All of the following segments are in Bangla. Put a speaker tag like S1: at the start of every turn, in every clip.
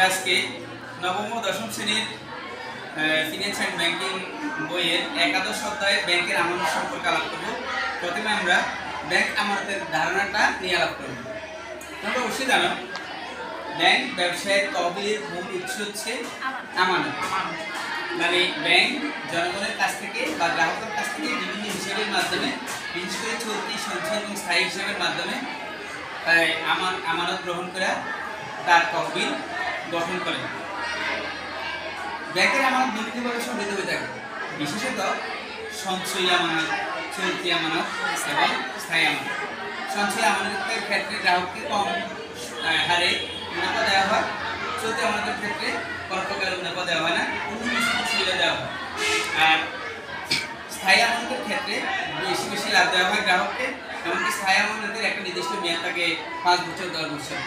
S1: আজকে নবম ও দশম শ্রেণীর ফিনান্স অ্যান্ড ব্যাংকিং বইয়ের একাদশ অধ্যায়ে ব্যাংকের আমানত সম্পর্কে আলাপ করব। প্রথমে আমরা ব্যাংক আমানতের ধারণাটা নিয়ে আলাপ করব। তোমরা অবশ্যই জানো ব্যাংক ব্যবসায়ের তহবিলের মূল উৎস হচ্ছে আমানত। মানে ব্যাংক জনগণের কাছ থেকে বা গ্রাহকের কাছ থেকে বিভিন্ন হিসাবের মাধ্যমে, বিশেষ করে চলতি, সঞ্চয় এবং স্থায়ী হিসাবের মাধ্যমে আমানত গ্রহণ করে তার তহবিল গঠন করে। ব্যাংকের আমানত বিভিন্নভাবে সমৃদ্ধ হয়ে থাকে, বিশেষত সঞ্চয়ী আমানত, চলতি আমানত এবং স্থায়ী আমানত। সঞ্চয়ী আমানতের ক্ষেত্রে গ্রাহককে কম হারে মুনাফা দেওয়া হয়, চলতি আমানতের ক্ষেত্রে কোনো প্রকার মুনাফা দেওয়া হয় না, অন্য সুবিধা দেওয়া হয়। আর স্থায়ী আমানতের ক্ষেত্রে বেশি বেশি লাভ দেওয়া হয় গ্রাহককে, এমনকি স্থায়ী আমানতের একটা নির্দিষ্ট মেয়াদ থাকে 5 বছর 10 বছর।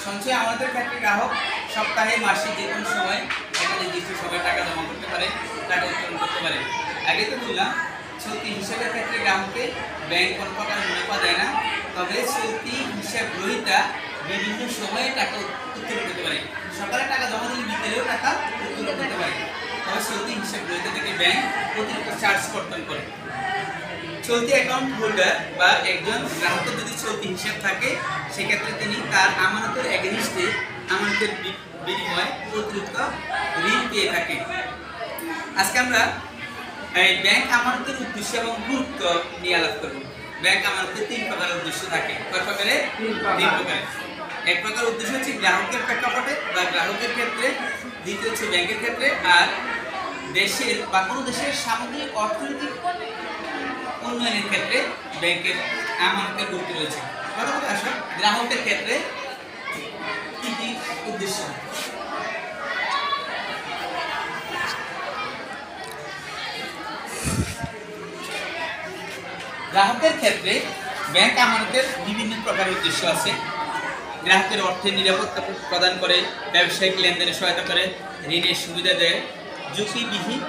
S1: সঞ্চয় আমানতের ক্ষেত্রে গ্রাহক সপ্তাহে, মাসে যে কোনো সময় একটা নির্দিষ্ট সময় টাকা জমা করতে পারে, টাকা উত্তোলন করতে পারে। আগে তো বললাম চলতি হিসাবের ক্ষেত্রে গ্রাহককে ব্যাংক কোনো প্রকার মুনাফা দেয় না, তবে চলতি হিসাব গ্রহীতা বিভিন্ন সময়ে টাকা উত্তোলন করতে পারে। সকালে টাকা জমা দিলে বিকেলেও টাকা উত্তোলন করতে পারে, তবে চলতি হিসাব গ্রহীতা থেকে ব্যাংক অতিরিক্ত চার্জ কর্তন করে। চলতি অ্যাকাউন্ট হোল্ডার বা একজন গ্রাহকের যদি চলতি হিসাব থাকে, সেক্ষেত্রে তিনি তার আমানতের এগেনিস্টে আমানতের বিনিময়ে অতিরিক্ত ঋণ পেয়ে থাকে। আজকে আমরা এই ব্যাংক আমানতের উদ্দেশ্য এবং গুরুত্ব নিয়ে আলাপ করব। ব্যাংক আমানতের 3 প্রকারের উদ্দেশ্য থাকে। কয় প্রকারে? 3 প্রকারের। এক প্রকার উদ্দেশ্য হচ্ছে গ্রাহকের প্রেক্ষাপটে বা গ্রাহকের ক্ষেত্রে, দ্বিতীয় হচ্ছে ব্যাংকের ক্ষেত্রে, আর দেশের বা কোনো দেশের সামগ্রিক অর্থনৈতিক উন্নয়নের ক্ষেত্রে ব্যাংকের আমানতের গুরুত্ব রয়েছে। প্রথমত আসো গ্রাহকের ক্ষেত্রে কি কি উদ্দেশ্য। গ্রাহকের ক্ষেত্রে ব্যাংক আমানতের বিভিন্ন প্রকারের উদ্দেশ্য আছে। গ্রাহকের অর্থের নিরাপত্তা প্রদান করে, ব্যবসায়িক লেনদেনে সহায়তা করে, ঋণের সুবিধা দেয়, ঝুঁকিবিহীন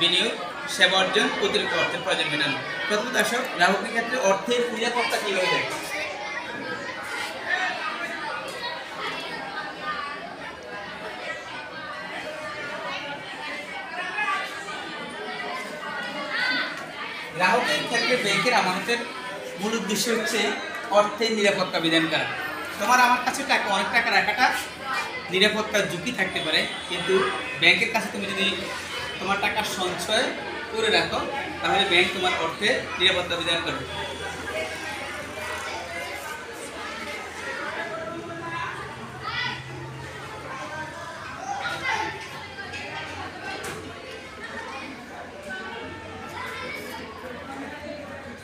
S1: বিনিয়োগ, সেবা অর্জন, অতিরিক্ত অর্থের প্রয়োজন মেটানো। প্রথমত আসো গ্রাহকের ক্ষেত্রে অর্থের নিরাপত্তা কীভাবে দেয়। গ্রাহকের ক্ষেত্রে ব্যাংকের আমানতের মূল উদ্দেশ্য হচ্ছে অর্থের নিরাপত্তা বিধান করা। তোমার আমার কাছে টাকা, অনেক টাকা রাখাটা নিরাপত্তার ঝুঁকি থাকতে পারে, কিন্তু ব্যাংকের কাছে তুমি যদি তোমার টাকা সঞ্চয় করে রাখো, তাহলে ব্যাংক তোমার অর্থের নিরাপত্তা বিধান করবে।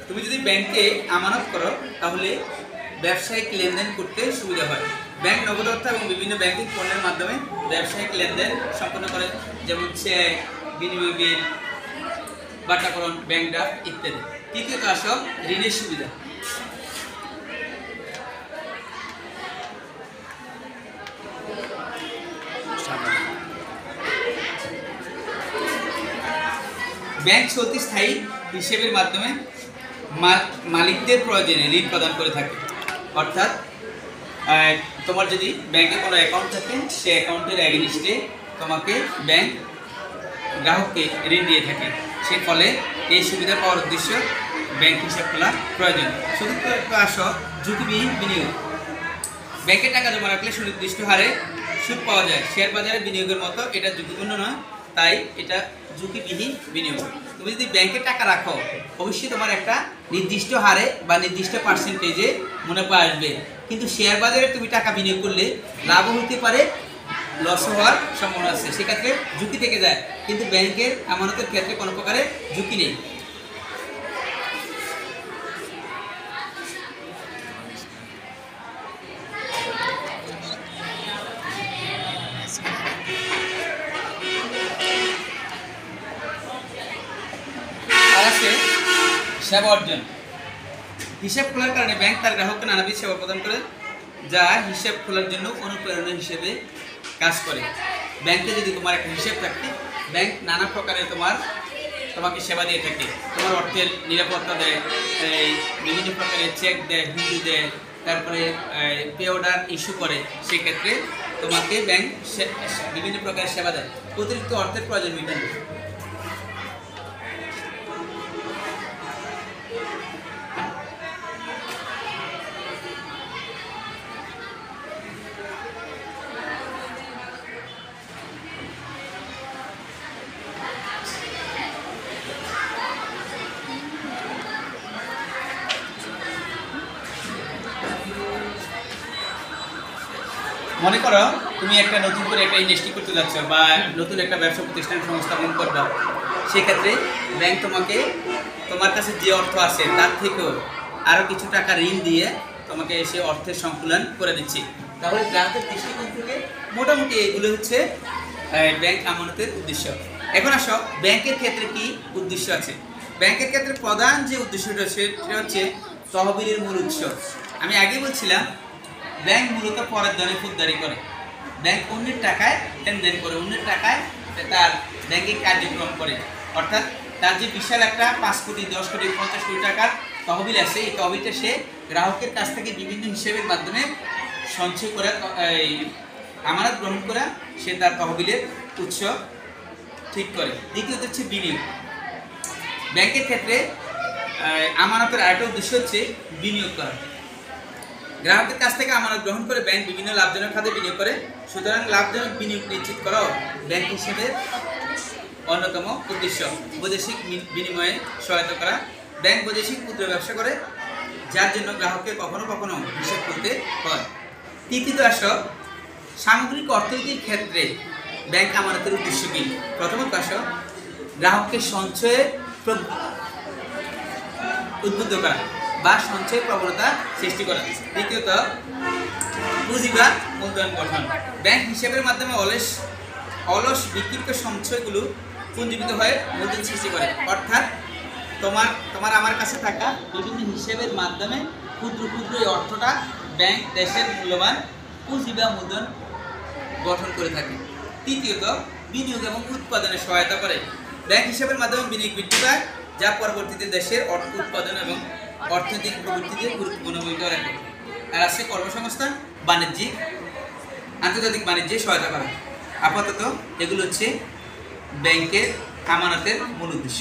S1: তুমি যদি ব্যাংকে আমানত করো, তাহলে ব্যবসায়িক লেনদেন করতে সুবিধা হয়। ব্যাংক নগদ অর্থ এবং বিভিন্ন ব্যাংকিং পণ্যের মাধ্যমে ব্যবসায়িক লেনদেন সম্পন্ন করে, যেমন চেক, বিনিময় বিল, বাটাকরণ, ব্যাংক ড্রাফট ইত্যাদি। তৃতীয়ত আসো ঋণের সুবিধা। ব্যাংক চলতি স্থায়ী হিসেবের মাধ্যমে মালিকদের প্রয়োজনে ঋণ প্রদান করে থাকে। অর্থাৎ তোমার যদি ব্যাংকে কোনো অ্যাকাউন্ট থাকে, সে অ্যাকাউন্টের এগেনিস্টে তোমাকে ব্যাংক গ্রাহককে ঋণ দিয়ে থাকে। সে ফলে এই সুবিধা পাওয়ার উদ্দেশ্য ব্যাংক হিসাব খোলা প্রয়োজন। শুধু আসো ঝুঁকিবিহীন বিনিয়োগ। ব্যাংকে টাকা জমা রাখলে সুনির্দিষ্ট হারে সুদ পাওয়া যায়। শেয়ার বাজারে বিনিয়োগের মতো এটা ঝুঁকিপূর্ণ নয়, তাই এটা ঝুঁকিবিহীন বিনিয়োগ। তুমি যদি ব্যাংকে টাকা রাখো, অবশ্যই তোমার একটা নির্দিষ্ট হারে বা নির্দিষ্ট পার্সেন্টেজে মুনাফা আসবে, কিন্তু শেয়ার বাজারে তুমি টাকা বিনিয়োগ করলে লাভও হতে পারে, লস হওয়ার সম্ভাবনা আছে, সেক্ষেত্রে ঝুঁকি থেকে যায়। কিন্তু ব্যাংকের আমানতের ক্ষেত্রে কোনো প্রকারের ঝুঁকি নেই। সেবা অর্জন। হিসাব খোলার কারণে ব্যাংক তার গ্রাহককে নানাবিধ সেবা প্রদান করে, যা হিসাব খোলার জন্য অনুপ্রেরণা হিসেবে কাজ করে। ব্যাংকে যদি তোমার একটা হিসাব থাকে, ব্যাংক নানা প্রকারের তোমাকে সেবা দিয়ে থাকে। তোমার অর্থের নিরাপত্তা দেয়, বিভিন্ন প্রকারের চেক দেয়, হুন্ডি দেয়, তারপরে পে অর্ডার ইস্যু করে, সেক্ষেত্রে তোমাকে ব্যাংক বিভিন্ন প্রকার সেবা দেয়। অতিরিক্ত অর্থের প্রয়োজন মেটানো। মনে করো তুমি একটা নতুন করে একটা ইন্ডাস্ট্রি করতে যাচ্ছ বা নতুন একটা ব্যবসা প্রতিষ্ঠান সংস্থাপন করবা, সেক্ষেত্রে ব্যাংক তোমাকে তোমার কাছে যে অর্থ আছে তার থেকেও আরও কিছু টাকা ঋণ দিয়ে তোমাকে সে অর্থের সংকুলন করে দিচ্ছে। তাহলে গ্রাহকের দৃষ্টিকোণ থেকে মোটামুটি এগুলো হচ্ছে ব্যাংক আমানতের উদ্দেশ্য। এখন আসো ব্যাংকের ক্ষেত্রে কি উদ্দেশ্য আছে। ব্যাংকের ক্ষেত্রে প্রধান যে উদ্দেশ্যটা সেটা হচ্ছে তহবিলের মূল উৎস। আমি আগে বলছিলাম ব্যাংক মূলত পরের ধনে খুদদারি করে। ব্যাংক অন্যের টাকায় লেনদেন করে, অন্যের টাকায় তার ব্যাংকিং কার্যক্রম করে। অর্থাৎ তার যে বিশাল একটা 5 কোটি 10 কোটি 50 কোটি টাকার তহবিল আছে, এই তহবিলটা সে গ্রাহকের কাছ থেকে বিভিন্ন হিসেবের মাধ্যমে সঞ্চয় করে আমানত গ্রহণ করা, সে তার তহবিলের উৎস ঠিক করে। দ্বিতীয়ত হচ্ছে বিনিয়োগ। ব্যাংকের ক্ষেত্রে আমানতের আরেকটা উদ্দেশ্য হচ্ছে বিনিয়োগ করা। গ্রাহকের কাছ থেকে আমানত গ্রহণ করে ব্যাংক বিভিন্ন লাভজনক খাতে বিনিয়োগ করে। সুতরাং লাভজনক বিনিয়োগ নিশ্চিত করাও ব্যাংক হিসেবে অন্যতম উদ্দেশ্য। বৈদেশিক বিনিময়ে সহায়তা করা। ব্যাংক বৈদেশিক ক্ষুদ্র ব্যবসা করে, যার জন্য গ্রাহককে কখনো কখনো হিসাব করতে হয়। তৃতীয়ত আসো সামগ্রিক অর্থনীতির ক্ষেত্রে ব্যাংক আমানতের উদ্দেশ্য কী। প্রথমত আসো গ্রাহককে সঞ্চয়ে উদ্বুদ্ধ করা বা সঞ্চয় প্রবণতা সৃষ্টি করা। দ্বিতীয়ত পুঁজি বা মূলধন গঠন। ব্যাংক হিসাবের মাধ্যমে অলস বিকৃত সঞ্চয়গুলো পুঞ্জীবিত হয়ে মূলধন সৃষ্টি করে। অর্থাৎ তোমার আমার কাছে থাকা বিভিন্ন হিসেবের মাধ্যমে ক্ষুদ্র ক্ষুদ্র এই অর্থটা ব্যাংক দেশের মূল্যবান পুঁজি বা মূলধন গঠন করে থাকে। তৃতীয়ত বিনিয়োগ এবং উৎপাদনে সহায়তা করে। ব্যাংক হিসাবের মাধ্যমে বিনিয়োগ বৃদ্ধি পায়, যা পরবর্তীতে দেশের উৎপাদন এবং অর্থনৈতিক প্রবৃদ্ধিতে গুরুত্বপূর্ণ ভূমিকা রাখে। আর আছে কর্মসংস্থান, বাণিজ্যিক আন্তর্জাতিক বাণিজ্যে সহায়তা করা। আপাতত এগুলো হচ্ছে ব্যাংকের আমানতের মূল উদ্দেশ্য।